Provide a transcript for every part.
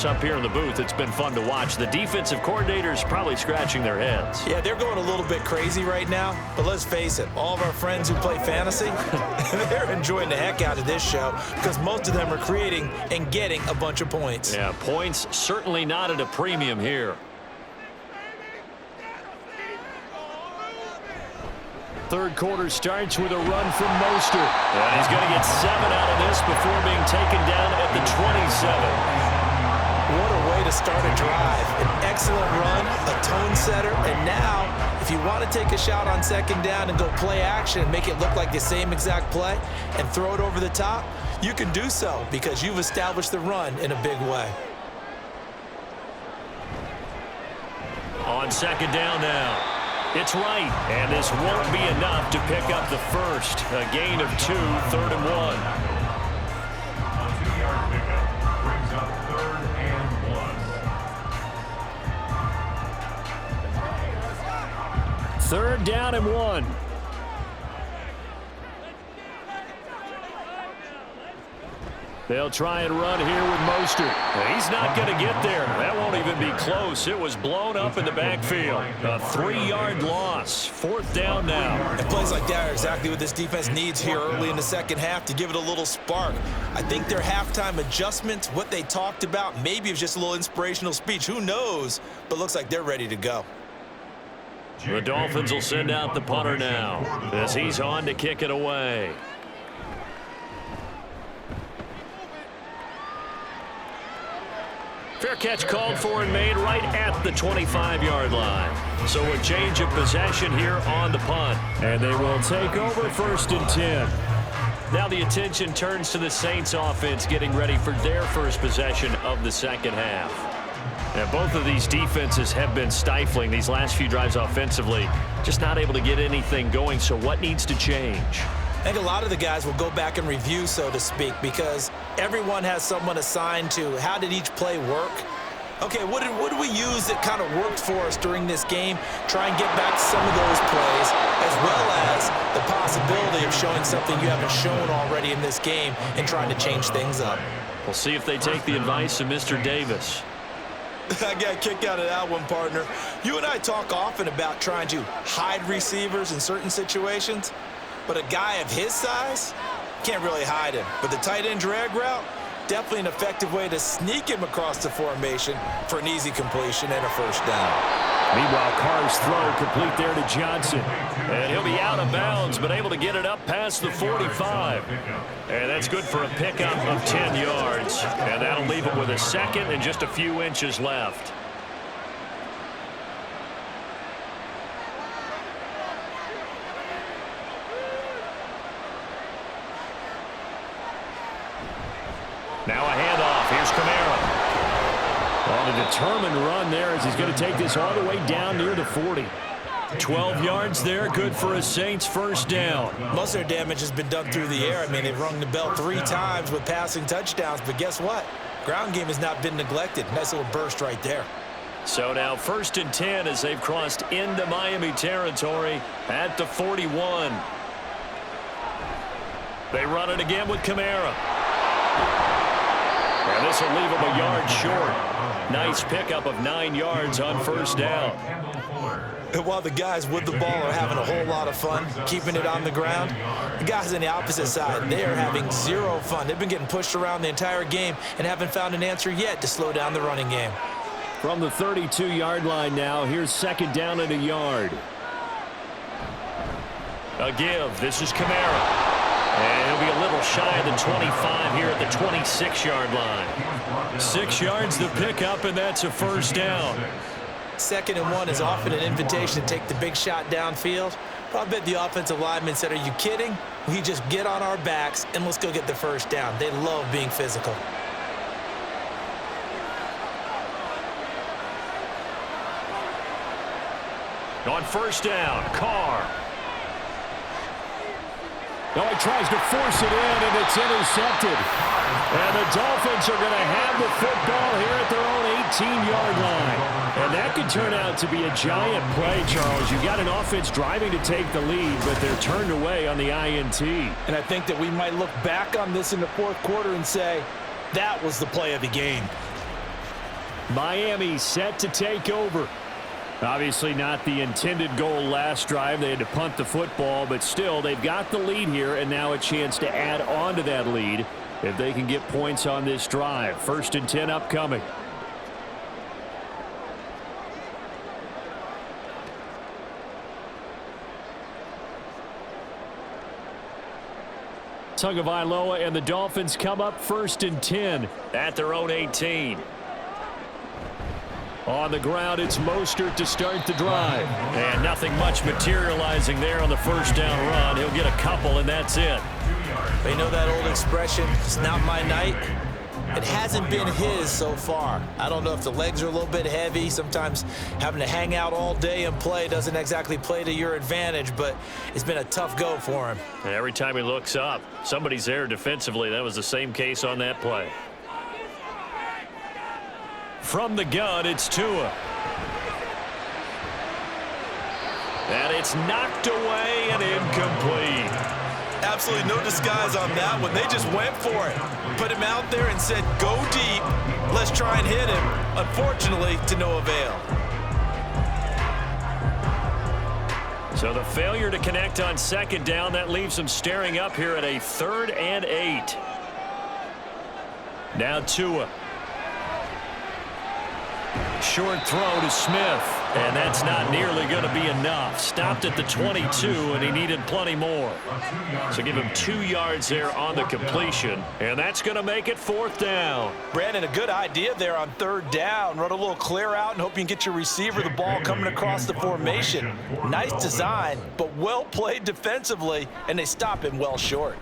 us up here in the booth. It's been fun to watch. The defensive coordinators probably scratching their heads. Yeah, they're going a little bit crazy right now, but let's face it, all of our friends who play fantasy, they're enjoying the heck out of this show because most of them are creating and getting a bunch of points. Yeah, points certainly not at a premium here. Third quarter starts with a run from Mostert. And he's going to get 7 out of this before being taken down at the 27. What a way to start a drive. An excellent run, a tone setter, and now if you want to take a shot on second down and go play action and make it look like the same exact play and throw it over the top, you can do so because you've established the run in a big way. On second down now. It's right, and this won't be enough to pick up the first. A gain of 2, 3rd and 1. Brings up 3rd and 1. 3rd down and 1. They'll try and run here with Mostert. He's not going to get there. That won't even be close. It was blown up in the backfield. A 3-yard loss. 4th down now. And plays like that are exactly what this defense needs here early in the second half to give it a little spark. I think their halftime adjustments, what they talked about, maybe it was just a little inspirational speech. Who knows? But looks like they're ready to go. The Dolphins will send out the punter now as he's on to kick it away. Fair catch called for and made right at the 25-yard line. So a change of possession here on the punt. And they will take over 1st and 10. Now the attention turns to the Saints offense getting ready for their first possession of the second half. And both of these defenses have been stifling these last few drives offensively. Just not able to get anything going. So what needs to change? I think a lot of the guys will go back and review, so to speak, because everyone has someone assigned to how did each play work. Okay, what did we use that kind of worked for us during this game? Try and get back to some of those plays, as well as the possibility of showing something you haven't shown already in this game and trying to change things up. We'll see if they take the advice of Mr. Davis. I got a kick out of that one, partner. You and I talk often about trying to hide receivers in certain situations. But a guy of his size, can't really hide him. But the tight end drag route, definitely an effective way to sneak him across the formation for an easy completion and a first down. Meanwhile, Carr's throw complete there to Johnson. And he'll be out of bounds, but able to get it up past the 45. And that's good for a pickup of 10 yards. And that'll leave him with a second and just a few inches left. Now a handoff. Here's Kamara. On a determined run there as he's going to take this all the way down near the 40. 12 yards there, good for a Saints first down. Most of their damage has been done through the air. I mean, they've rung the bell 3 times with passing touchdowns, but guess what? Ground game has not been neglected. Nice little burst right there. So now 1st and 10 as they've crossed into Miami territory at the 41. They run it again with Kamara. And this will leave him a yard short. Nice pickup of 9 yards on first down. And while the guys with the ball are having a whole lot of fun keeping it on the ground, the guys on the opposite side, they are having zero fun. They've been getting pushed around the entire game and haven't found an answer yet to slow down the running game. From the 32-yard line now, here's 2nd down and a yard. A give. This is Kamara. And he'll be a little shy of the 25 here at the 26-yard line. 6 yards the pickup, and that's a first down. 2nd and 1 is often an invitation to take the big shot downfield. But I bet the offensive linemen said, are you kidding? We just get on our backs and let's go get the first down. They love being physical. On first down, Carr. No, he tries to force it in, and it's intercepted. And the Dolphins are going to have the football here at their own 18-yard line. And that could turn out to be a giant play, Charles. You've got an offense driving to take the lead, but they're turned away on the INT. And I think that we might look back on this in the 4th quarter and say, that was the play of the game. Miami set to take over. Obviously not the intended goal last drive. They had to punt the football, but still they've got the lead here, and now a chance to add on to that lead if they can get points on this drive. 1st and 10 upcoming. Tagovailoa and the Dolphins come up 1st and 10 at their own 18. On the ground, it's Mostert to start the drive. And nothing much materializing there on the first down run. He'll get a couple, and that's it. You know that old expression, it's not my night? It hasn't been his so far. I don't know if the legs are a little bit heavy. Sometimes having to hang out all day and play doesn't exactly play to your advantage, but it's been a tough go for him. And every time he looks up, somebody's there defensively. That was the same case on that play. From the gun, it's Tua. And it's knocked away and incomplete. Absolutely no disguise on that one. They just went for it. Put him out there and said, go deep. Let's try and hit him. Unfortunately, to no avail. So the failure to connect on 2nd down, that leaves them staring up here at a 3rd and 8. Now Tua. Short throw to Smith, and that's not nearly going to be enough. Stopped at the 22, and he needed plenty more. So give him 2 yards there on the completion, and that's going to make it 4th down. Brandon, a good idea there on 3rd down. Run a little clear out and hope you can get your receiver the ball coming across the formation. Nice design, but well played defensively, and they stop him well short.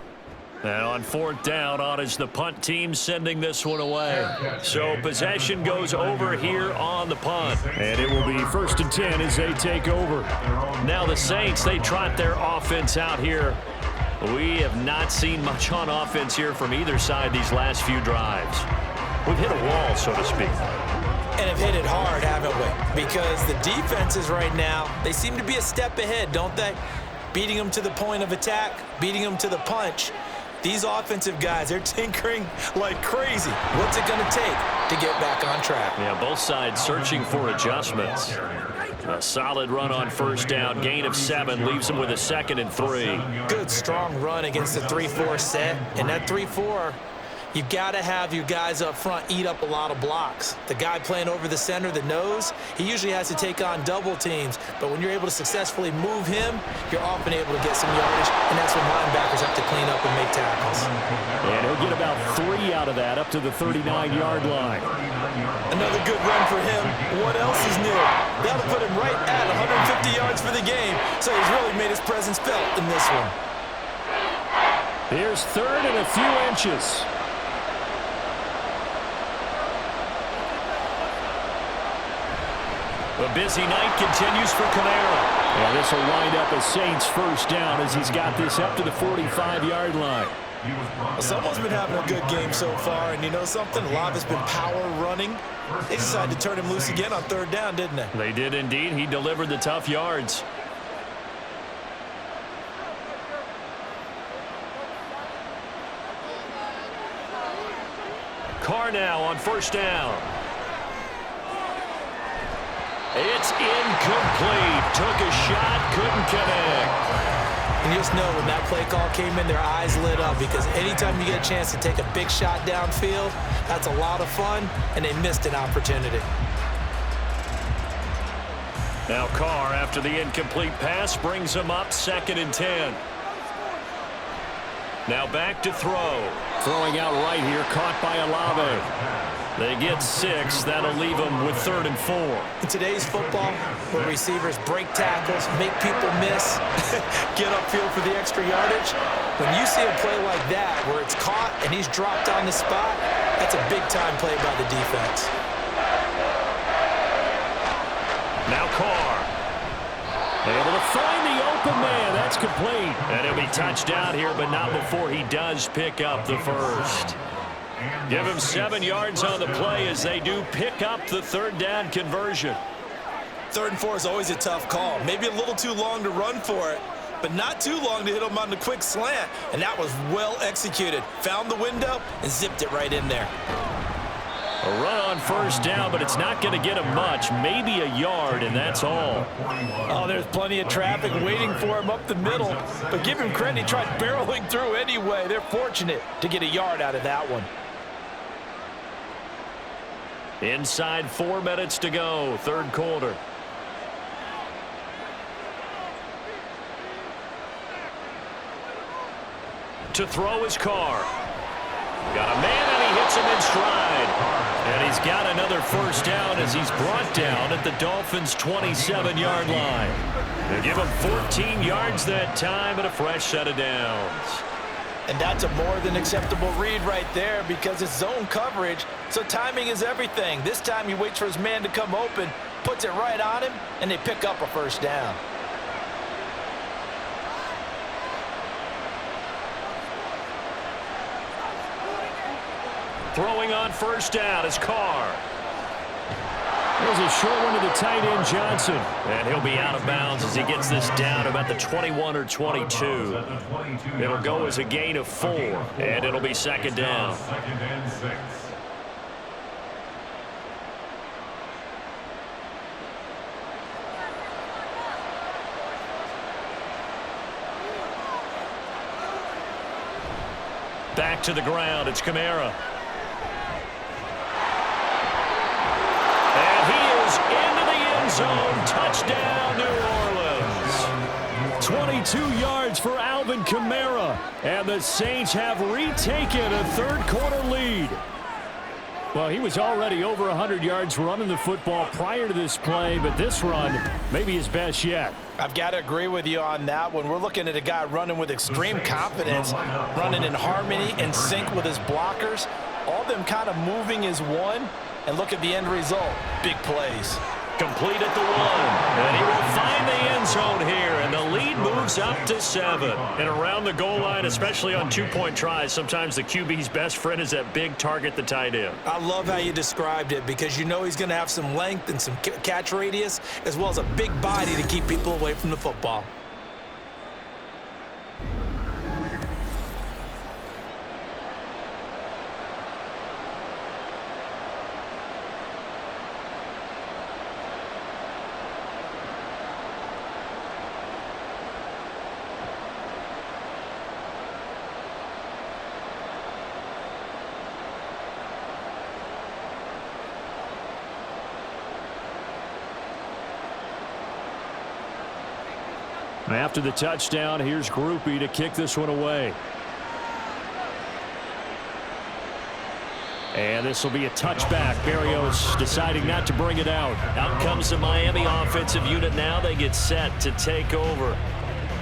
And on 4th down, on is the punt team sending this one away. So possession goes over here on the punt. And it will be 1st and 10 as they take over. Now the Saints, they trot their offense out here. We have not seen much on offense here from either side these last few drives. We've hit a wall, so to speak. And have hit it hard, haven't we? Because the defenses right now, they seem to be a step ahead, don't they? Beating them to the point of attack, beating them to the punch. These offensive guys, they're tinkering like crazy. What's it going to take to get back on track? Yeah, both sides searching for adjustments. A solid run on 1st down. Gain of 7 leaves them with a 2nd and 3. Good, strong run against the 3-4 set. And that 3-4, you've got to have your guys up front eat up a lot of blocks. The guy playing over the center, the nose, he usually has to take on double teams. But when you're able to successfully move him, you're often able to get some yardage, and that's when linebackers have to clean up and make tackles. And he'll get about 3 out of that up to the 39-yard line. Another good run for him. What else is new? That'll put him right at 150 yards for the game, so he's really made his presence felt in this one. Here's 3rd and a few inches. The busy night continues for Kamara. And this will wind up a Saints 1st down as he's got this up to the 45-yard line. Well, someone's been having a good game so far, and you know something? A lot of it's been power running. They decided to turn him loose again on 3rd down, didn't they? They did indeed. He delivered the tough yards. Carr now on 1st down. It's incomplete. Took a shot, couldn't connect. And you just know when that play call came in, their eyes lit up, because anytime you get a chance to take a big shot downfield, that's a lot of fun, and they missed an opportunity. Now Carr, after the incomplete pass, brings him up 2nd and 10. Now back to throw. Throwing out right here, caught by Olave. They get 6. That'll leave them with 3rd and 4. In today's football, where receivers break tackles, make people miss, get upfield for the extra yardage, when you see a play like that where it's caught and he's dropped on the spot, that's a big-time play by the defense. Now Carr. Able to find the open man. That's complete. And he'll be touchdown here, but not before he does pick up the 1st. Give him 7 yards on the play as they do pick up the 3rd down conversion. 3rd and 4 is always a tough call. Maybe a little too long to run for it, but not too long to hit him on the quick slant. And that was well executed. Found the window and zipped it right in there. A run on first down, but it's not going to get him much. Maybe a yard, and that's all. Oh, there's plenty of traffic waiting for him up the middle. But give him credit, he tried barreling through anyway. They're fortunate to get a yard out of that one. Inside 4 minutes to go, third quarter. To throw his car. Got a man, and he hits him in stride. And he's got another first down as he's brought down at the Dolphins' 27-yard line. They give him 14 yards that time and a fresh set of downs. And that's a more than acceptable read right there because it's zone coverage, so timing is everything. This time he waits for his man to come open, puts it right on him, and they pick up a first down. Throwing on first down is Carr. There's a short one to the tight end, Johnson. And he'll be out of bounds as he gets this down about the 21 or 22. It'll go as a gain of 4, and it'll be second down. Second and 6. Back to the ground, it's Kamara. Into the end zone, touchdown, New Orleans. 22 yards for Alvin Kamara, and the Saints have retaken a third-quarter lead. Well, he was already over 100 yards running the football prior to this play, but this run may be his best yet. I've got to agree with you on that one. We're looking at a guy running with extreme confidence, running in harmony and sync with his blockers. All of them kind of moving as one. And look at the end result. Big plays. Complete at the 1. And he will find the end zone here. And the lead moves up to 7. And around the goal line, especially on two-point tries, sometimes the QB's best friend is that big target, the tight end. I love how you described it because you know he's going to have some length and some catch radius as well as a big body to keep people away from the football. After the touchdown, here's Groupie to kick this one away. And this will be a touchback. Barrios deciding not to bring it out. Out comes the Miami offensive unit now. They get set to take over.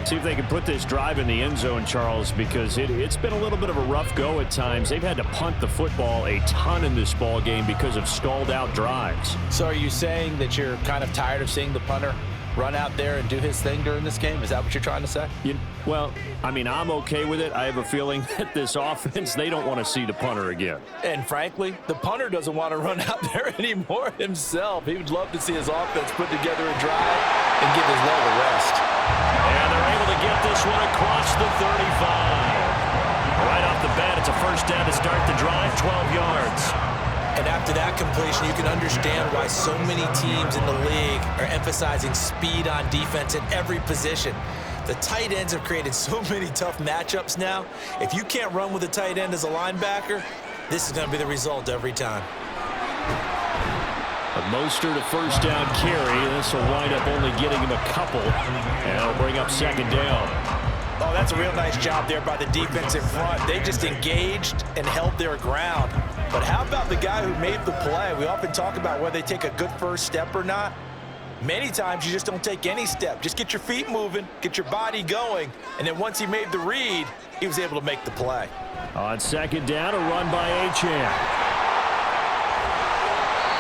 See if they can put this drive in the end zone, Charles, because it's been a little bit of a rough go at times. They've had to punt the football a ton in this ball game because of stalled out drives. So are you saying that you're kind of tired of seeing the punter run out there and do his thing during this game? Is that what you're trying to say? Well, I mean, I'm okay with it. I have a feeling that this offense, they don't want to see the punter again. And frankly, the punter doesn't want to run out there anymore himself. He would love to see his offense put together a drive and give his leg a rest. And they're able to get this one across the 35. Right off the bat, it's a first down to start the drive, 12 yards. And after that completion, you can understand why so many teams in the league are emphasizing speed on defense at every position. The tight ends have created so many tough matchups now. If you can't run with a tight end as a linebacker, this is going to be the result every time. A Mostert a first down carry. This will wind up only getting him a couple. And it'll bring up second down. Oh, that's a real nice job there by the defense in front. They just engaged and held their ground. But how about the guy who made the play? We often talk about whether they take a good first step or not. Many times you just don't take any step. Just get your feet moving, get your body going, and then once he made the read, he was able to make the play. On second down, a run by Achane.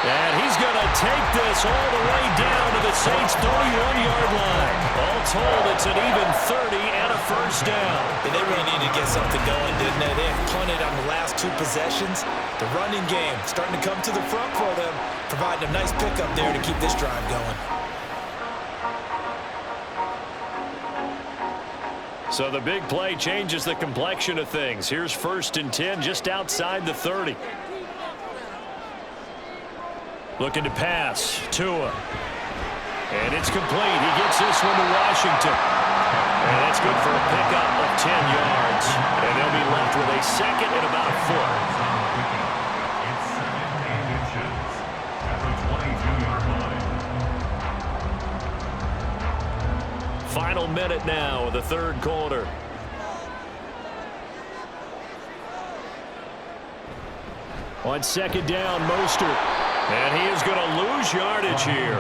And he's going to take this all the way down to the Saints' 31-yard line. All told, it's an even 30 and a first down. And they really needed to get something going, didn't they? They had punted on the last 2 possessions. The running game starting to come to the front for them, providing a nice pickup there to keep this drive going. So the big play changes the complexion of things. Here's 1st and 10 just outside the 30. Looking to pass. Tua. And it's complete. He gets this one to Washington. And that's good for a pickup of 10 yards. And they'll be left with a second and about a foot. It's 2nd and inches at the 22-yard line. Final minute now of the third quarter. On second down, Mostert. And he is going to lose yardage here.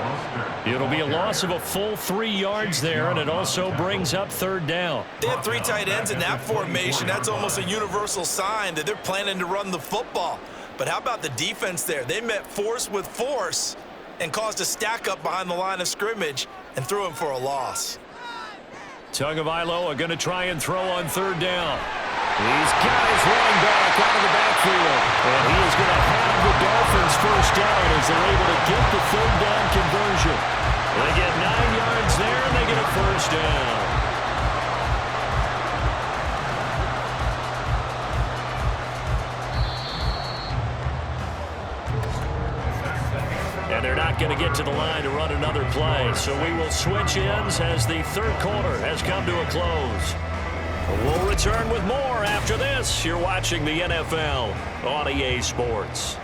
It'll be a loss of a full 3 yards there, and it also brings up third down. They have 3 tight ends in that formation. That's almost a universal sign that they're planning to run the football. But how about the defense there? They met force with force and caused a stack up behind the line of scrimmage and threw him for a loss. Tagovailoa going to try and throw on third down. He's got his running back out of the backfield. And he is going to have the Dolphins first down as they're able to get the third down conversion. They get 9 yards there, and they get a first down. And they're not going to get to the line to run another play. So we will switch ends as the third quarter has come to a close. We'll return with more after this. You're watching the NFL on EA Sports.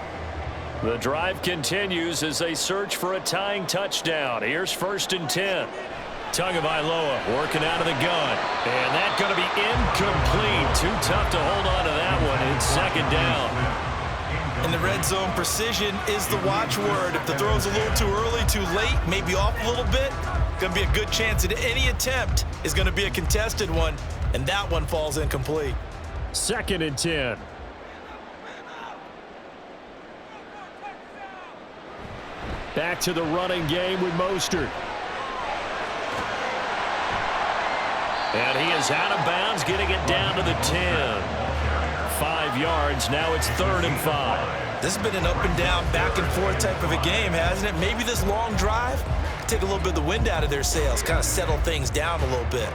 The drive continues as they search for a tying touchdown. Here's 1st and 10. Tagovailoa working out of the gun. And that's going to be incomplete. Too tough to hold on to that one. It's 2nd down. In the red zone, precision is the watchword. If the throw's a little too early, too late, maybe off a little bit, going to be a good chance that any attempt is going to be a contested one, and that one falls incomplete. 2nd and 10. Back to the running game with Mostert. And he is out of bounds, getting it down to the 10. 5 yards. Now it's 3rd and 5. This has been an up and down, back and forth type of a game, hasn't it? Maybe this long drive take a little bit of the wind out of their sails, kind of settle things down a little bit.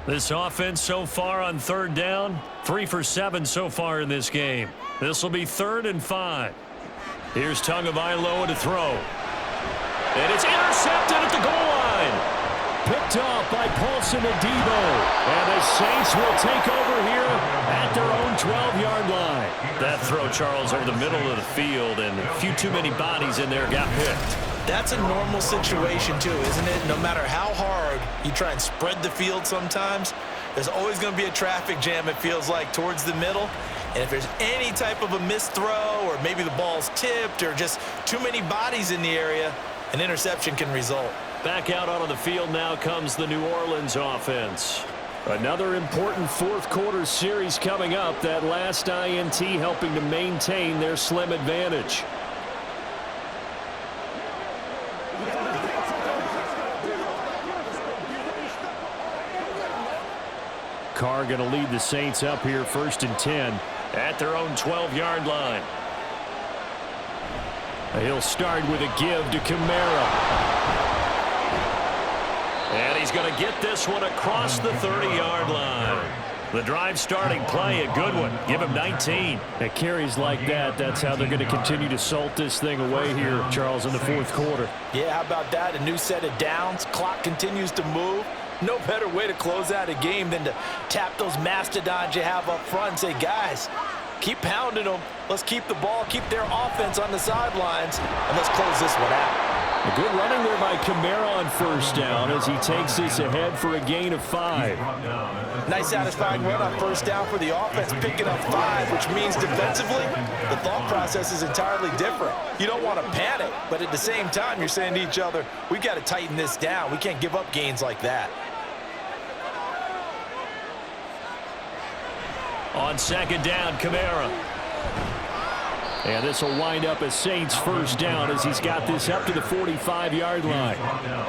This offense so far on third down, 3 for 7 so far in this game. This will be 3rd and 5. Here's Tagovailoa to throw. And it's intercepted at the goal line. Picked off by Paulson and Debo. And the Saints will take over here at their own 12-yard line. That throw, Charles, over the middle of the field, and a few too many bodies in there got picked. That's a normal situation, too, isn't it? No matter how hard you try and spread the field sometimes, there's always going to be a traffic jam, it feels like, towards the middle. And if there's any type of a missed throw, or maybe the ball's tipped, or just too many bodies in the area, an interception can result. Back out onto the field now comes the New Orleans offense. Another important fourth quarter series coming up. That last INT helping to maintain their slim advantage. Carr going to lead the Saints up here 1st and 10 at their own 12-yard line. He'll start with a give to Kamara. And he's going to get this one across the 30-yard line. The drive starting play, a good one. Give him 19. At carries like that, that's how they're going to continue to salt this thing away here, Charles, in the fourth quarter. Yeah, how about that? A new set of downs. Clock continues to move. No better way to close out a game than to tap those mastodons you have up front and say, guys, keep pounding them. Let's keep the ball, keep their offense on the sidelines, and let's close this one out. A good running there by Kamara on 1st down as he takes this ahead for a gain of 5. Nice satisfying run on 1st down for the offense, picking up 5, which means defensively, the thought process is entirely different. You don't want to panic, but at the same time, you're saying to each other, we got to tighten this down. We can't give up gains like that. On 2nd down, Kamara. And this will wind up as Saints 1st down as he's got this up to the 45-yard line.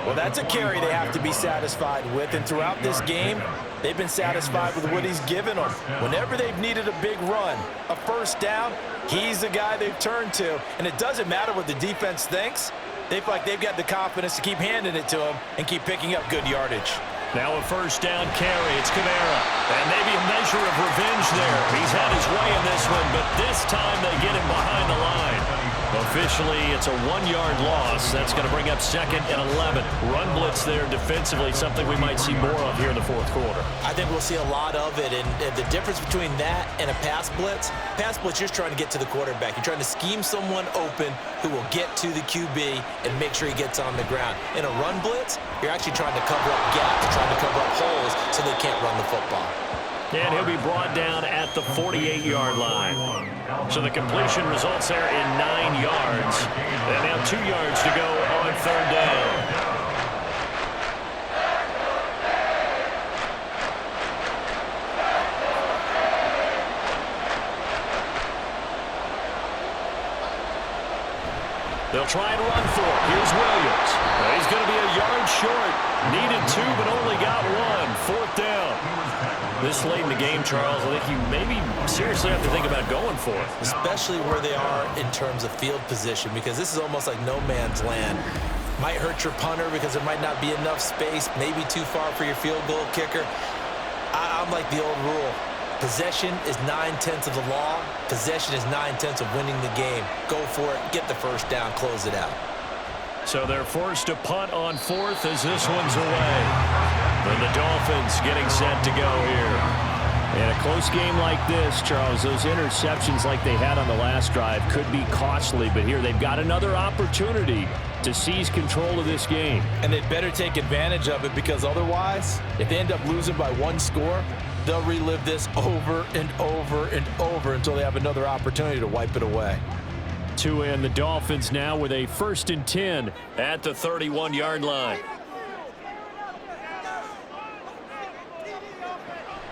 Well, that's a carry they have to be satisfied with. And throughout this game, they've been satisfied with what he's given them. Whenever they've needed a big run, a 1st down, he's the guy they've turned to. And it doesn't matter what the defense thinks. They feel like they've got the confidence to keep handing it to him and keep picking up good yardage. Now a 1st down carry. It's Kamara. And maybe a measure of revenge there. He's had his way in this one, but this time they get him behind the line. Officially, it's a 1-yard loss. That's going to bring up 2nd and 11. Run blitz there defensively, something we might see more of here in the fourth quarter. I think we'll see a lot of it, and the difference between that and a pass blitz, you're just trying to get to the quarterback. You're trying to scheme someone open who will get to the QB and make sure he gets on the ground. In a run blitz, you're actually trying to cover up gaps, trying to cover up holes so they can't run the football. And he'll be brought down at the 48-yard line. So the completion results there in 9 yards. And now 2 yards to go on 3rd down. They'll try and run for it. Here's Williams. He's going to be a yard short. Needed 2, but only got 1. 4th down. This late in the game, Charles, I think you maybe seriously have to think about going for it. Especially where they are in terms of field position, because this is almost like no man's land. Might hurt your punter because there might not be enough space, maybe too far for your field goal kicker. I'm like the old rule. Possession is 9/10 of the law. Possession is 9/10 of winning the game. Go for it, get the first down, close it out. So they're forced to punt on 4th as this one's away. And the Dolphins getting set to go here. In a close game like this, Charles, those interceptions like they had on the last drive could be costly, but here they've got another opportunity to seize control of this game. And they'd better take advantage of it, because otherwise, if they end up losing by 1 score, they'll relive this over and over and over until they have another opportunity to wipe it away. And the Dolphins now with a 1st and 10 at the 31-yard line.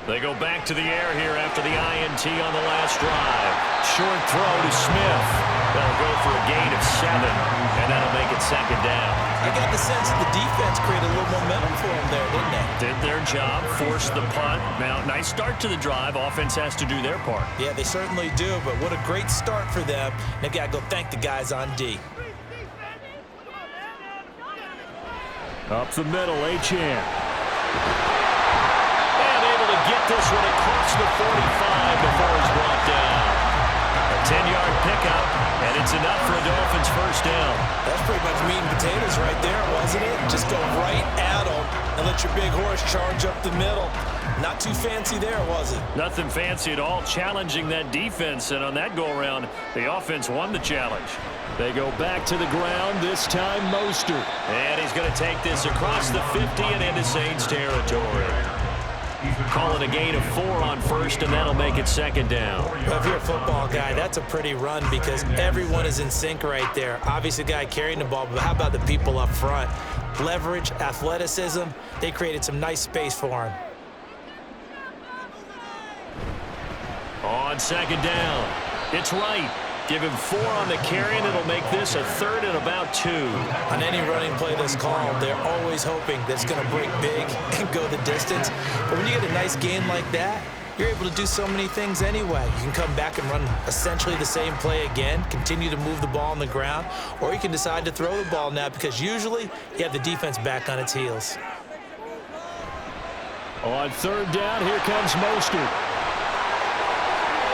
They go back to the air here after the INT on the last drive. Short throw to Smith. They'll go for a gain of 7, and that'll make it 2nd down. I got the sense that the defense created a little momentum for them there, didn't they? Did their job, forced the punt. Now, nice start to the drive. Offense has to do their part. Yeah, they certainly do, but what a great start for them. They've got to go thank the guys on D. Up the middle, Achane. Get this one across the 45 before he's brought down. A 10-yard pickup, and it's enough for a Dolphins first down. That's pretty much meat and potatoes right there, wasn't it? Just go right at them and let your big horse charge up the middle. Not too fancy there, was it? Nothing fancy at all, challenging that defense, and on that go-around, the offense won the challenge. They go back to the ground, this time Mostert. And he's going to take this across the 50 and into Saints territory. Call it a gain of 4 on 1st, and that'll make it 2nd down. Well, if you're a football guy, that's a pretty run because everyone is in sync right there. Obviously, the guy carrying the ball, but how about the people up front? Leverage, athleticism, they created some nice space for him. On 2nd down, it's right. Give him 4 on the carry, and it'll make this a 3rd and about 2. On any running play that's called, they're always hoping that it's going to break big and go the distance. But when you get a nice gain like that, you're able to do so many things anyway. You can come back and run essentially the same play again, continue to move the ball on the ground, or you can decide to throw the ball now because usually you have the defense back on its heels. On 3rd down, here comes Mostert.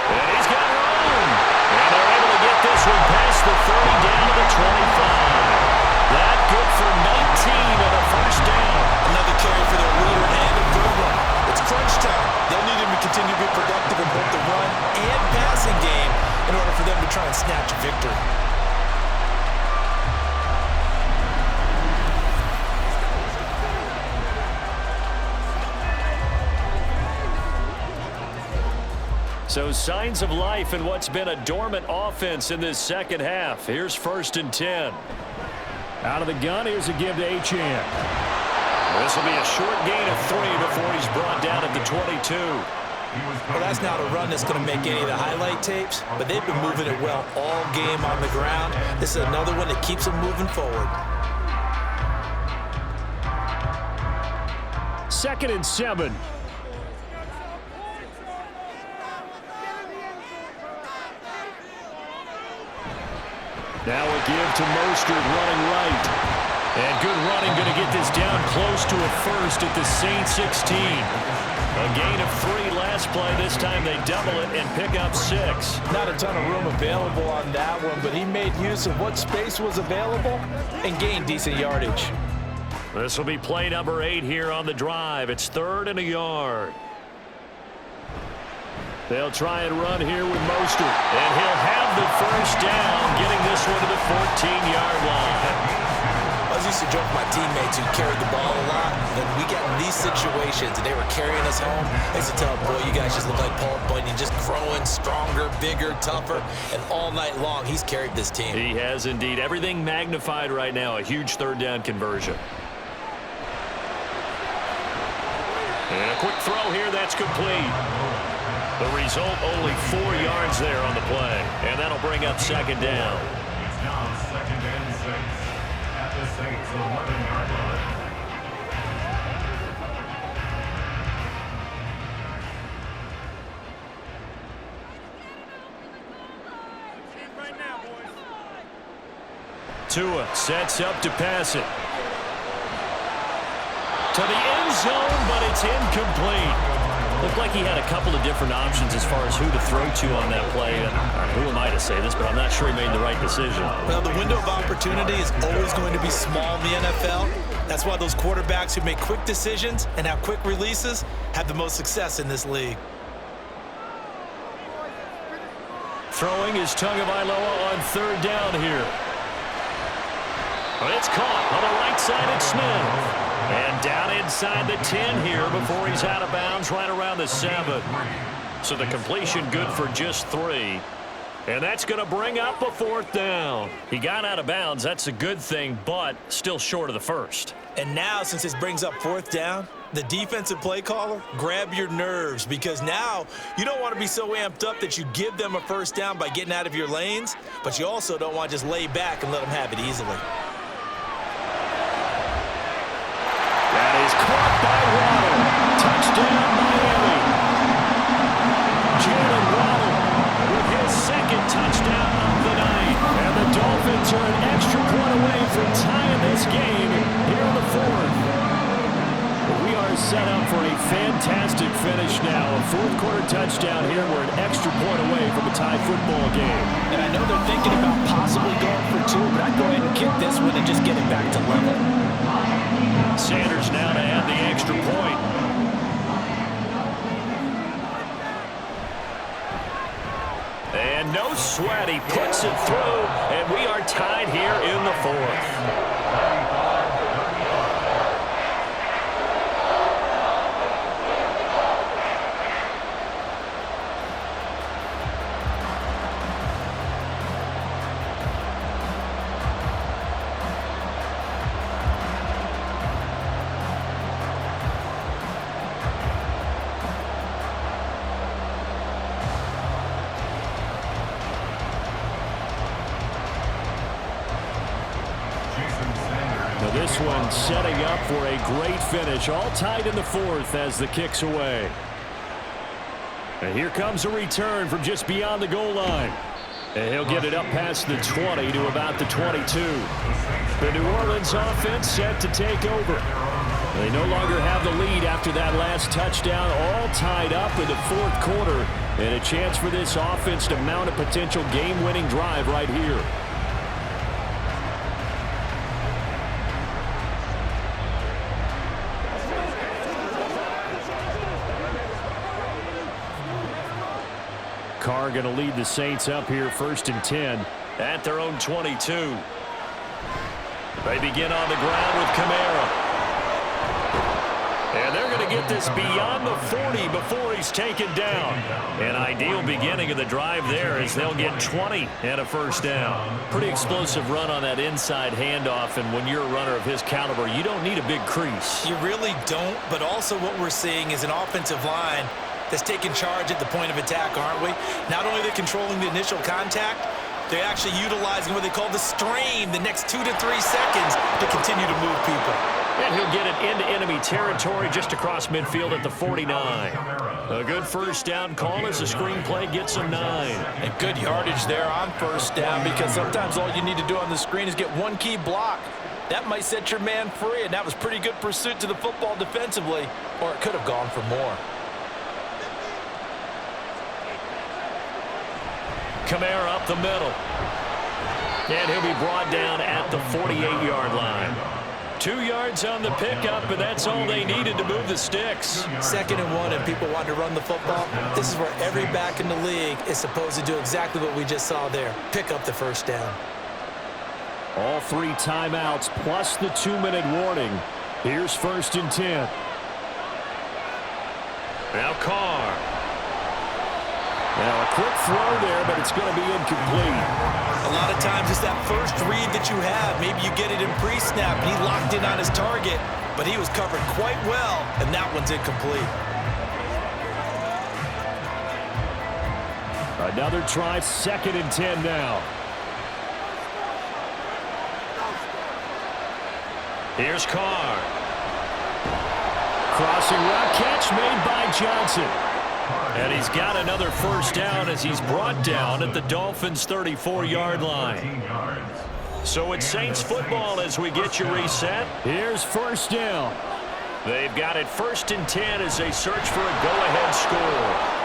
And he's got room. And they're able to get this one past the 30 down to the 25. That good for 19 on a first down. Another carry for their leader and a good one. It's crunch time. They'll need him to continue to be productive in both the run and passing game in order for them to try and snatch a victory. So signs of life in what's been a dormant offense in this second half. Here's 1st and 10. Out of the gun, here's a give to Achane. This will be a short gain of 3 before he's brought down at the 22. Well, that's not a run that's going to make any of the highlight tapes, but they've been moving it well all game on the ground. This is another one that keeps them moving forward. 2nd and 7. Now a give to Mostert running right. And good running, going to get this down close to a 1st at the Saints 16. A gain of 3 left. last play. This time they double it and pick up 6. Not a ton of room available on that one, but he made use of what space was available and gained decent yardage. This will be play number 8 here on the drive. It's 3rd and a yard. They'll try and run here with Mostert. And he'll have the first down, getting this one to the 14-yard line. I was used to joke with my teammates who carried the ball a lot. When we get in these situations and they were carrying us home, I used to tell them, boy, you guys just look like Paul Bunyan, just growing stronger, bigger, tougher, and all night long he's carried this team. He has indeed. Everything magnified right now. A huge 3rd down conversion. And a quick throw here. That's complete. The result, only 4 yards there on the play. And that'll bring up 2nd down. It's now 2nd and 6 at the Saints' 11-yard line. Tua sets up to pass it. To the end zone, but it's incomplete. Looked like he had a couple of different options as far as who to throw to on that play. And who am I to say this, but I'm not sure he made the right decision. Well, the window of opportunity is always going to be small in the NFL. That's why those quarterbacks who make quick decisions and have quick releases have the most success in this league. Throwing is Tagovailoa on 3rd down here. But it's caught on the right side at Smith. And down inside the 10 here before he's out of bounds right around the 7. So the completion good for just 3. And that's going to bring up a 4th down. He got out of bounds. That's a good thing, but still short of the first. And now, since this brings up 4th down, the defensive play caller, grab your nerves, because now you don't want to be so amped up that you give them a 1st down by getting out of your lanes, but you also don't want to just lay back and let them have it easily. That is caught by Waddle. Touchdown, Miami. Jalen Waddle with his 2nd touchdown of the night. And the Dolphins are an extra point away from tying this game here in the 4th. We are set up for a fantastic finish now. A 4th-quarter touchdown here. We're an extra point away from a tie football game. And I know they're thinking about possibly going for 2, but I'd go ahead and kick this one and just get it back to level. Sanders now to add the extra point. And no sweat. He puts it through, and we are tied here in the 4th. This one setting up for a great finish. All tied in the 4th as the kick's away. And here comes a return from just beyond the goal line. And he'll get it up past the 20 to about the 22. The New Orleans offense set to take over. They no longer have the lead after that last touchdown. All tied up in the 4th quarter. And a chance for this offense to mount a potential game-winning drive right here. Carr going to lead the Saints up here 1st and 10 at their own 22. They begin on the ground with Kamara. And they're going to get this beyond the 40 before he's taken down. An ideal beginning of the drive there as they'll get 20 and a 1st down. Pretty explosive run on that inside handoff, and when you're a runner of his caliber, you don't need a big crease. You really don't, but also what we're seeing is an offensive line that's taking charge at the point of attack, aren't we? Not only are they controlling the initial contact, they're actually utilizing what they call the stream the next 2 to 3 seconds to continue to move people. And he'll get it into enemy territory just across midfield at the 49. A good 1st down call as the screenplay gets him 9. And good yardage there on 1st down, because sometimes all you need to do on the screen is get one key block. That might set your man free, and that was pretty good pursuit to the football defensively, or it could have gone for more. Kamara up the middle. And he'll be brought down at the 48-yard line. 2 yards on the pickup, and that's all they needed to move the sticks. 2nd and 1, and people want to run the football. This is where every back in the league is supposed to do exactly what we just saw there. Pick up the first down. All 3 timeouts plus the 2-minute warning. Here's 1st and 10. Now Carr. Now a quick throw there, but it's going to be incomplete. A lot of times it's that first read that you have. Maybe you get it in pre-snap, and he locked in on his target, but he was covered quite well, and that one's incomplete. Another try, 2nd and 10 now. Here's Carr. Crossing route, catch made by Johnson. And he's got another first down as he's brought down at the Dolphins' 34-yard line. So it's Saints football as we get you reset. Here's 1st down. They've got it 1st and 10 as they search for a go-ahead score.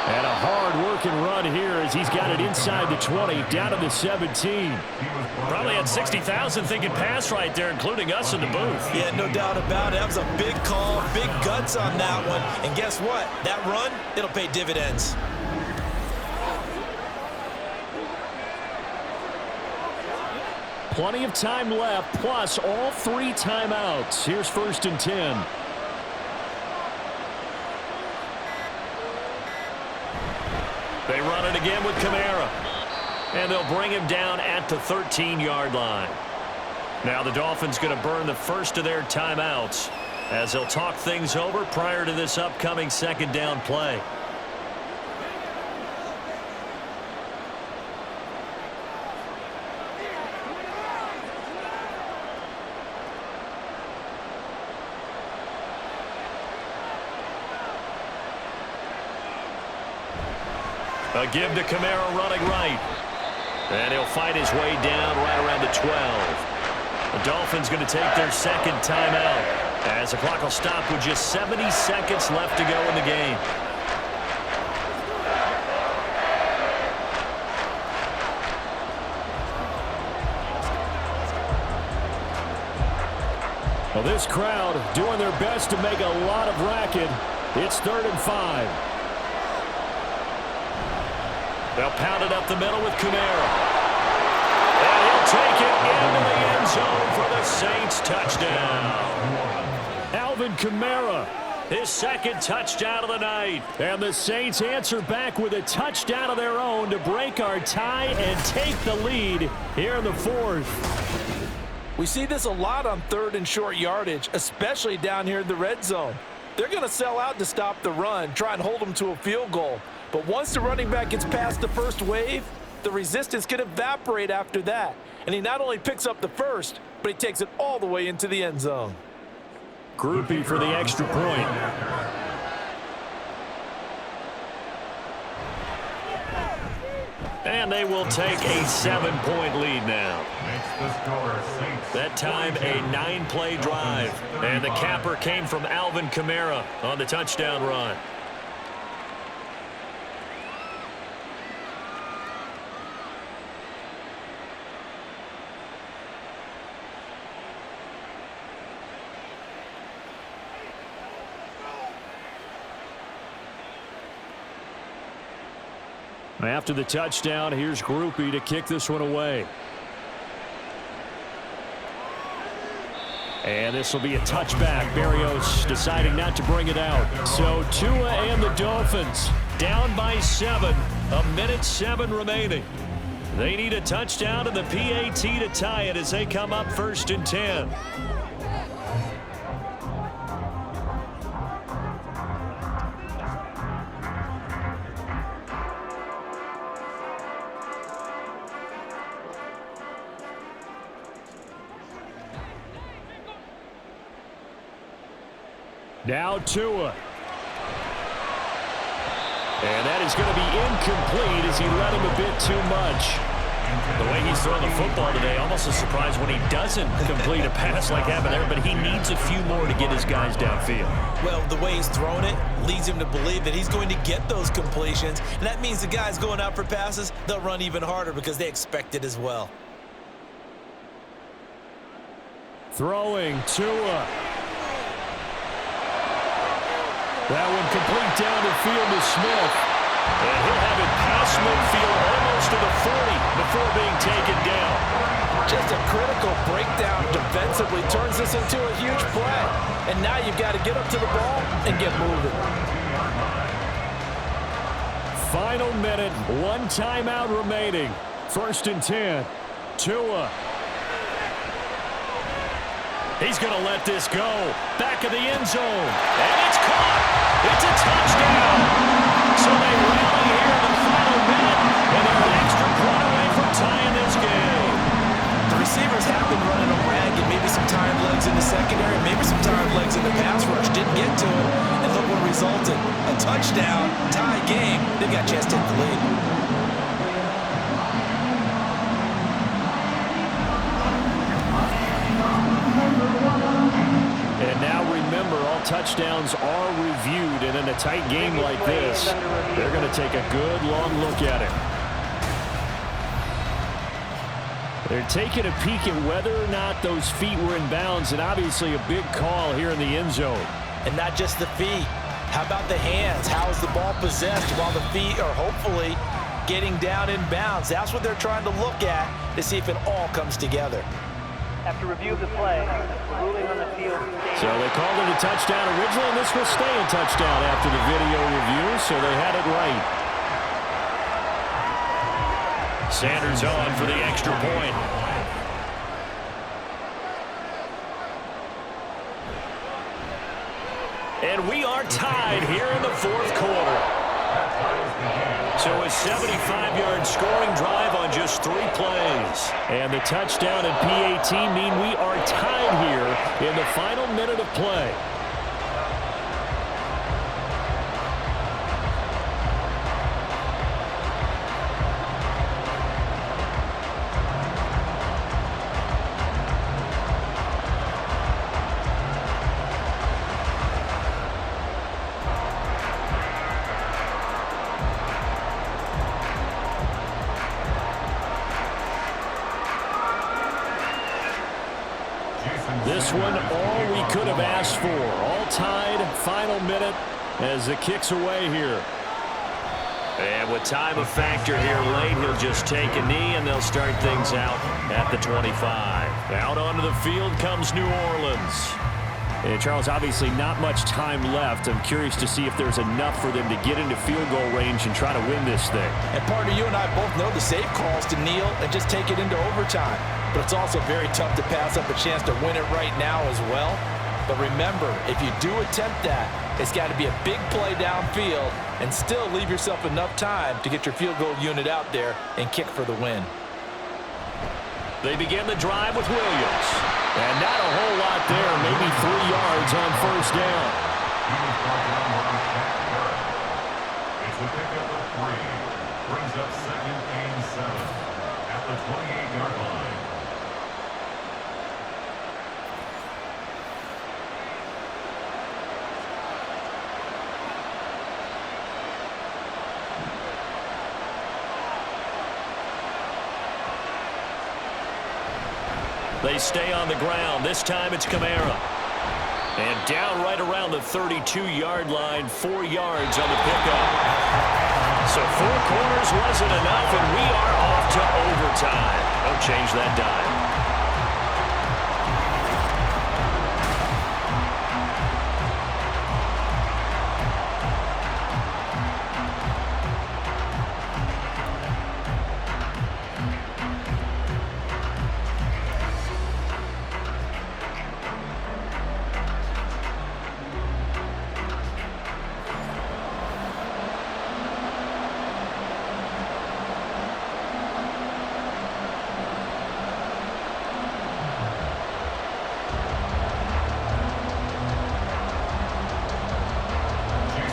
And a hard-working run here as he's got it inside the 20, down to the 17. Probably had 60,000 thinking pass right there, including us in the booth. Yeah, no doubt about it. That was a big call, big guts on that one. And guess what? That run, it'll pay dividends. Plenty of time left, plus all 3 timeouts. Here's 1st and 10. They run it again with Kamara. And they'll bring him down at the 13-yard line. Now the Dolphins going to burn the first of their timeouts as they'll talk things over prior to this upcoming 2nd down play. A give to Kamara running right. And he'll fight his way down right around the 12. The Dolphins going to take their 2nd timeout as the clock will stop with just 70 seconds left to go in the game. Well, this crowd doing their best to make a lot of racket. It's 3rd and 5. They'll pound it up the middle with Kamara. And he'll take it into the end zone for the Saints touchdown. Alvin Kamara, his 2nd touchdown of the night. And the Saints answer back with a touchdown of their own to break our tie and take the lead here in the 4th. We see this a lot on 3rd and short yardage, especially down here in the red zone. They're going to sell out to stop the run, try and hold them to a field goal. But once the running back gets past the first wave, the resistance can evaporate after that. And he not only picks up the first, but he takes it all the way into the end zone. Groupie for the extra point. And they will take a 7-point lead now. That time a 9-play drive. And the capper came from Alvin Kamara on the touchdown run. After the touchdown, here's Groupie to kick this one away. And this will be a touchback. Berrios deciding not to bring it out. So Tua and the Dolphins down by 7. 1:07 remaining. They need a touchdown and the PAT to tie it as they come up 1st and 10. Now Tua. And that is going to be incomplete as he led him a bit too much. The way he's throwing the football today, almost a surprise when he doesn't complete a pass like that there, but he needs a few more to get his guys downfield. Well, the way he's thrown it leads him to believe that he's going to get those completions, and that means the guys going out for passes, they'll run even harder because they expect it as well. Throwing Tua. That one complete down the field to Smith. And he'll have it past midfield almost to the 40 before being taken down. Just a critical breakdown defensively turns this into a huge play. And now you've got to get up to the ball and get moving. Final minute, one timeout remaining. 1st and 10. Tua. He's going to let this go. Back of the end zone. And it's caught. It's a touchdown. So they rally here in the final minute, and they're an extra point away from tying this game. The receivers have been running them ragged. Maybe some tired legs in the secondary, maybe some tired legs in the pass rush. Didn't get to it, and look what resulted. A touchdown, tie game. They've got a chance to hit the lead. And now remember, all touchdowns are reviewed, and in a tight game like this, they're going to take a good long look at it. They're taking a peek at whether or not those feet were in bounds, and obviously a big call here in the end zone. And not just the feet. How about the hands? How is the ball possessed while the feet are hopefully getting down in bounds? That's what they're trying to look at to see if it all comes together. After review of the play, the ruling on the field. So they called it a touchdown originally, and this will stay a touchdown after the video review, so they had it right. Sanders on for the extra point. And we are tied here in the 4th quarter. So a 75-yard scoring drive on just 3 plays. And the touchdown and PAT mean we are tied here in the final minute of play. This one, all we could have asked for. All tied, final minute as it kicks away here. And with time a factor here late, he'll just take a knee, and they'll start things out at the 25. Out onto the field comes New Orleans. And Charles, obviously not much time left. I'm curious to see if there's enough for them to get into field goal range and try to win this thing. And partner, you and I both know the safe calls to kneel and just take it into overtime. But it's also very tough to pass up a chance to win it right now as well. But remember, if you do attempt that, it's got to be a big play downfield and still leave yourself enough time to get your field goal unit out there and kick for the win. They begin the drive with Williams. And not a whole lot there, maybe 3 yards on 1st down. It's a pickup of 3. Brings up 2nd and 7 at the 28-yard line. They stay on the ground. This time it's Kamara. And down right around the 32-yard line, 4 yards on the pickup. So 4 corners wasn't enough, and we are off to overtime. Don't change that dime.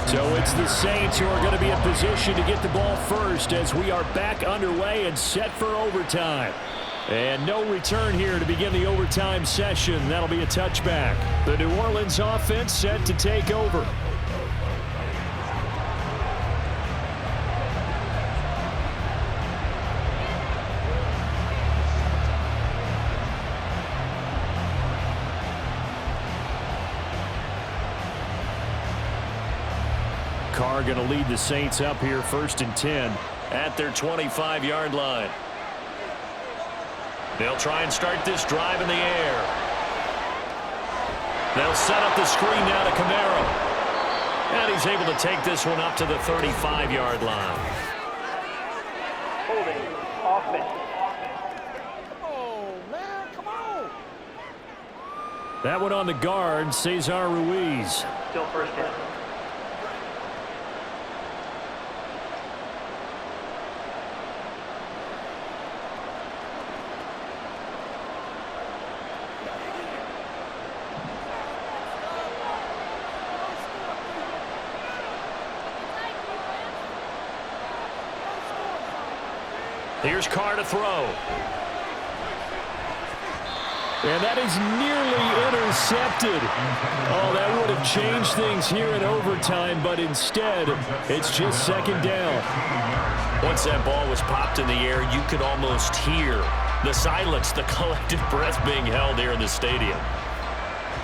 So it's the Saints who are going to be in position to get the ball first as we are back underway and set for overtime. And no return here to begin the overtime session. That'll be a touchback. The New Orleans offense set to take over. Carr going to lead the Saints up here 1st and 10 at their 25-yard line. They'll try and start this drive in the air. They'll set up the screen now to Camaro. And he's able to take this one up to the 35-yard line. Holding offense. Oh, man, come on. That one on the guard, Cesar Ruiz. Still first down. Here's Carr to throw. And that is nearly intercepted. Oh, that would have changed things here in overtime, but instead, it's just 2nd down. Once that ball was popped in the air, you could almost hear the silence, the collective breath being held here in the stadium.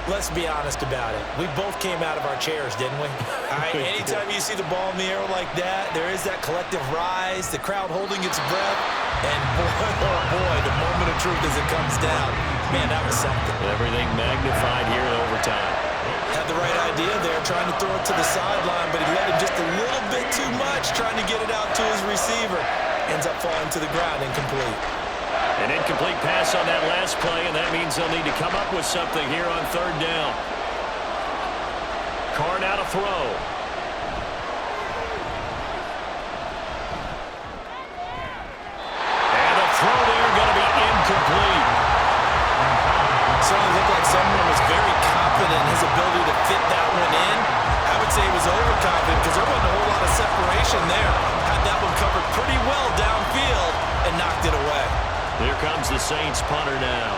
Let's be honest about it. We both came out of our chairs, didn't we? All right, anytime you see the ball in the air like that, there is that collective rise, the crowd holding its breath, and boy, oh boy, the moment of truth as it comes down. Man, that was something. Everything magnified here in overtime. Had the right idea there, trying to throw it to the sideline, but he let him just a little bit too much, trying to get it out to his receiver. Ends up falling to the ground, incomplete. An incomplete pass on that last play, and that means they'll need to come up with something here on 3rd down. Carr now to throw. And a throw there going to be incomplete. Certainly looked like someone was very confident in his ability to fit that one in. I would say he was overconfident because there wasn't a whole lot of separation there. Had that one covered pretty well downfield and knocked it away. Here comes the Saints punter now.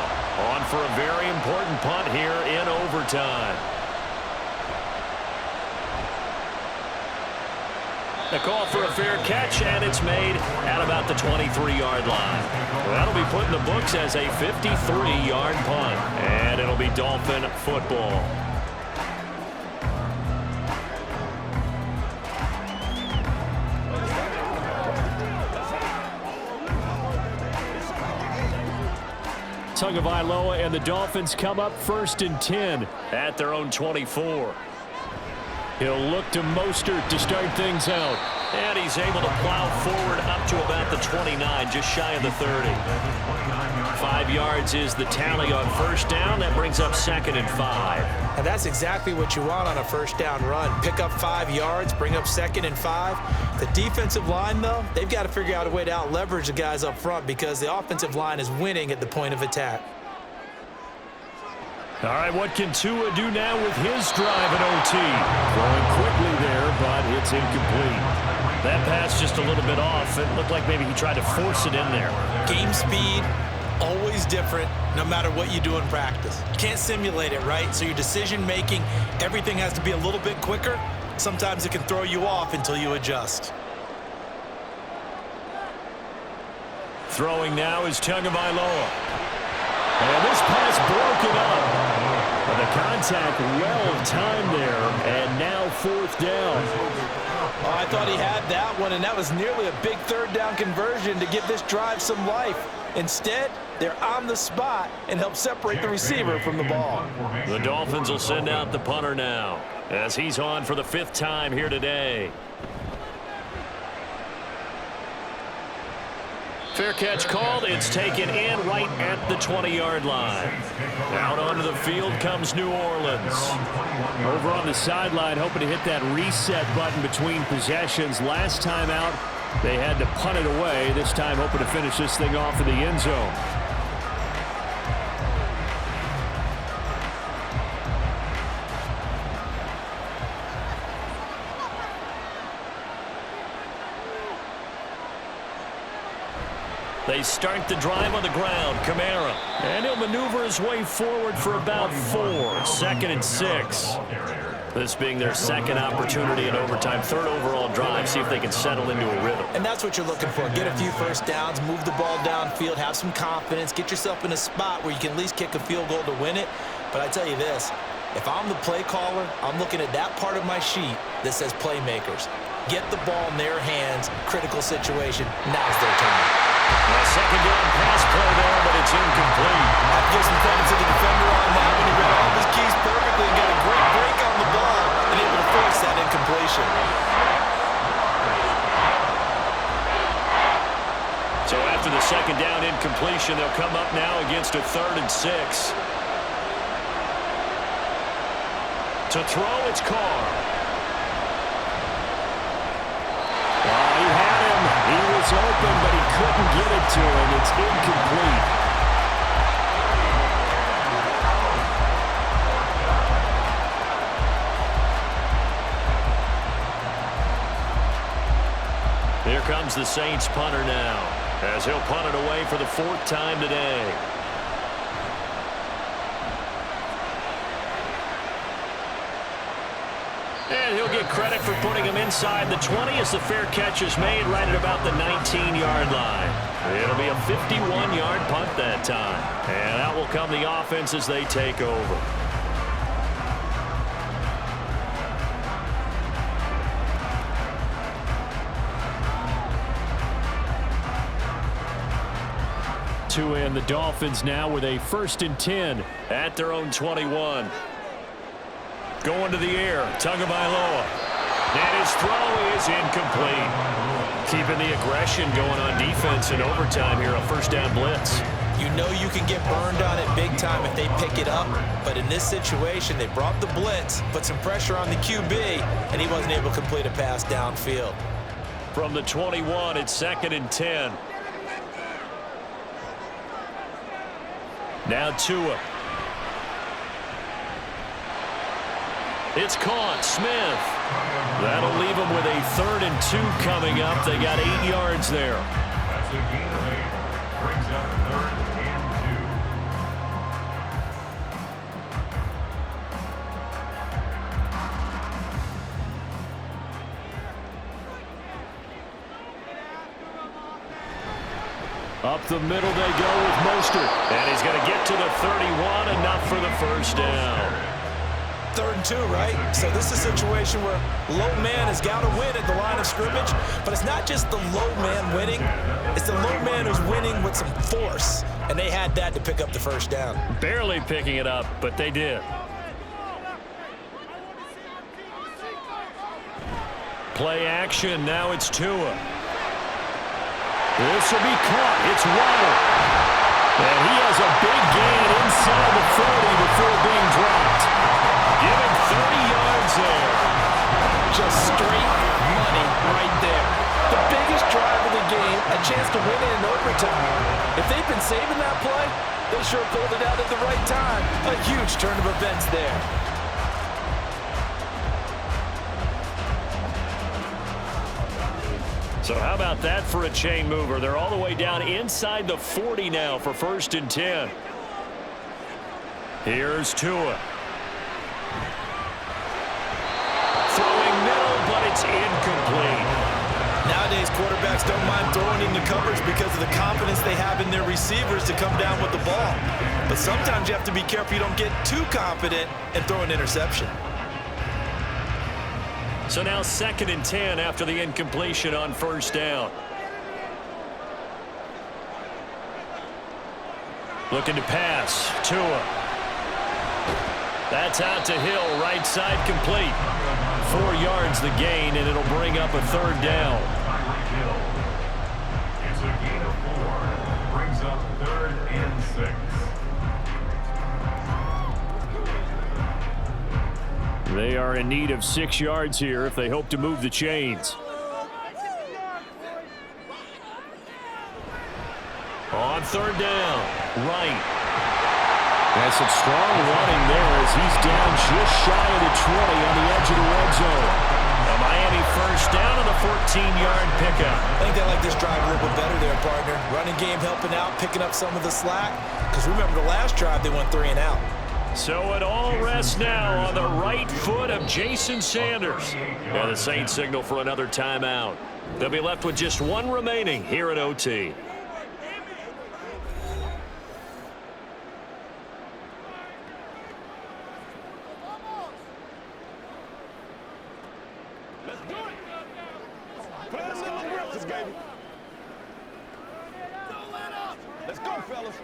On for a very important punt here in overtime. The call for a fair catch, and it's made at about the 23-yard line. That'll be put in the books as a 53-yard punt, and it'll be Dolphin football. Tagovailoa and the Dolphins come up 1st and 10 at their own 24. He'll look to Mostert to start things out. And he's able to plow forward up to about the 29, just shy of the 30. 5 yards is the tally on 1st down. That brings up 2nd and 5. And that's exactly what you want on a 1st down run. Pick up 5 yards, bring up 2nd and 5. The defensive line, though, they've got to figure out a way to out-leverage the guys up front because the offensive line is winning at the point of attack. All right, what can Tua do now with his drive in OT? Throwing quickly there, but it's incomplete. That pass just a little bit off. It looked like maybe he tried to force it in there. Game speed, always different, no matter what you do in practice. Can't simulate it, right? So your decision-making, everything has to be a little bit quicker. Sometimes it can throw you off until you adjust. Throwing now is Tagovailoa. And this pass broken up. But the contact well timed there, and now 4th down. Oh, I thought he had that one, and that was nearly a big 3rd down conversion to give this drive some life. Instead, they're on the spot and help separate the receiver from the ball. The Dolphins will send out the punter now as he's on for the 5th time here today. Fair catch called. It's taken in right at the 20-yard line. Out onto the field comes New Orleans. Over on the sideline, hoping to hit that reset button between possessions. Last time out, they had to punt it away. This time, hoping to finish this thing off in the end zone. They start the drive on the ground. Kamara. And he'll maneuver his way forward for about 4. 2nd and 6. This being their second opportunity in overtime. 3rd overall drive. See if they can settle into a rhythm. And that's what you're looking for. Get a few first downs, move the ball downfield, have some confidence, get yourself in a spot where you can at least kick a field goal to win it. But I tell you this, if I'm the play caller, I'm looking at that part of my sheet that says playmakers. Get the ball in their hands, critical situation. Now's their time. A second down pass play there, but it's incomplete. I have to give some credit to the defender on that when he read all of his keys perfectly and got a great break on the ball and able to force that incompletion. So after the second down incompletion, they'll come up now against a 3rd and 6. To throw, it's Carr. He had him. He was open, but he couldn't get it to him. It's incomplete. Here comes the Saints punter now, as he'll punt it away for the 4th time today. And he'll get credit for putting him inside the 20 as the fair catch is made right at about the 19-yard line. It'll be a 51-yard punt that time. And out will come the offense as they take over. To end the Dolphins now with a 1st and 10 at their own 21. Going to the air, Tagovailoa. And his throw is incomplete. Keeping the aggression going on defense in overtime here, a 1st down blitz. You know you can get burned on it big time if they pick it up. But in this situation, they brought the blitz, put some pressure on the QB, and he wasn't able to complete a pass downfield. From the 21, it's 2nd and 10. Now Tua. It's caught. Smith. That'll leave them with a 3rd and 2 coming up. They got 8 yards there. That's a gain of 8. Brings up 3rd and 2. Up the middle they go with Mostert. And he's going to get to the 31, enough for the 1st down. 3rd and 2, right? So this is a situation where low man has got to win at the line of scrimmage, but it's not just the low man winning. It's the low man who's winning with some force, and they had that to pick up the 1st down. Barely picking it up, but they did. Play action. Now it's Tua. This will be caught. It's Waddle. And he has a big gain inside the 40 before being dropped. Give him 30 yards there. Just straight money right there. The biggest drive of the game, a chance to win it in overtime. If they've been saving that play, they sure pulled it out at the right time. A huge turn of events there. So how about that for a chain mover? They're all the way down inside the 40 now for 1st and 10. Here's Tua. Throwing middle, but it's incomplete. Nowadays, quarterbacks don't mind throwing into coverage because of the confidence they have in their receivers to come down with the ball. But sometimes you have to be careful you don't get too confident and throw an interception. So now 2nd and 10 after the incompletion on 1st down. Looking to pass. Tua. That's out to Hill, right side complete. 4 yards the gain, and it'll bring up a 3rd down. It's a gain of 4. Brings up 3rd and 6. They are in need of 6 yards here if they hope to move the chains. On 3rd down, right. That's some strong running there as he's down just shy of the 20 on the edge of the red zone. A Miami 1st first down on the 14-yard pickup. I think they like this drive a little bit better there, partner. Running game helping out, picking up some of the slack. Because remember, the last drive, they went 3 and out. So it all rests now on the right foot of Jason Sanders. And the Saints signal for another timeout. They'll be left with just one remaining here at OT. Let's go, fellas.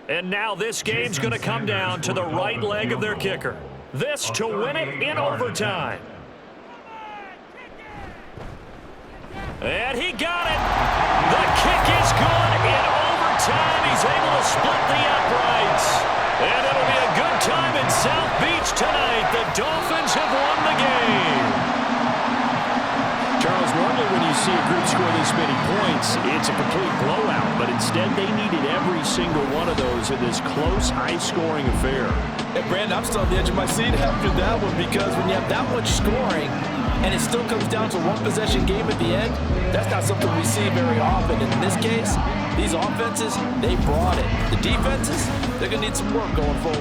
And now this game's going to come down to the right leg of their kicker. This to win it in overtime. And he got it. The kick is good in overtime. He's able to split the uprights. And it'll be a good time in South Beach tonight. The Dolphins have won the game. Charles, normally when you see a group score this many points, it's a complete blowout. But instead, they needed every single one of those in this close, high-scoring affair. Hey, Brandon, I'm still on the edge of my seat after that one because when you have that much scoring and it still comes down to one-possession game at the end, that's not something we see very often. And in this case, these offenses, they brought it. The defenses, they're going to need some work going forward.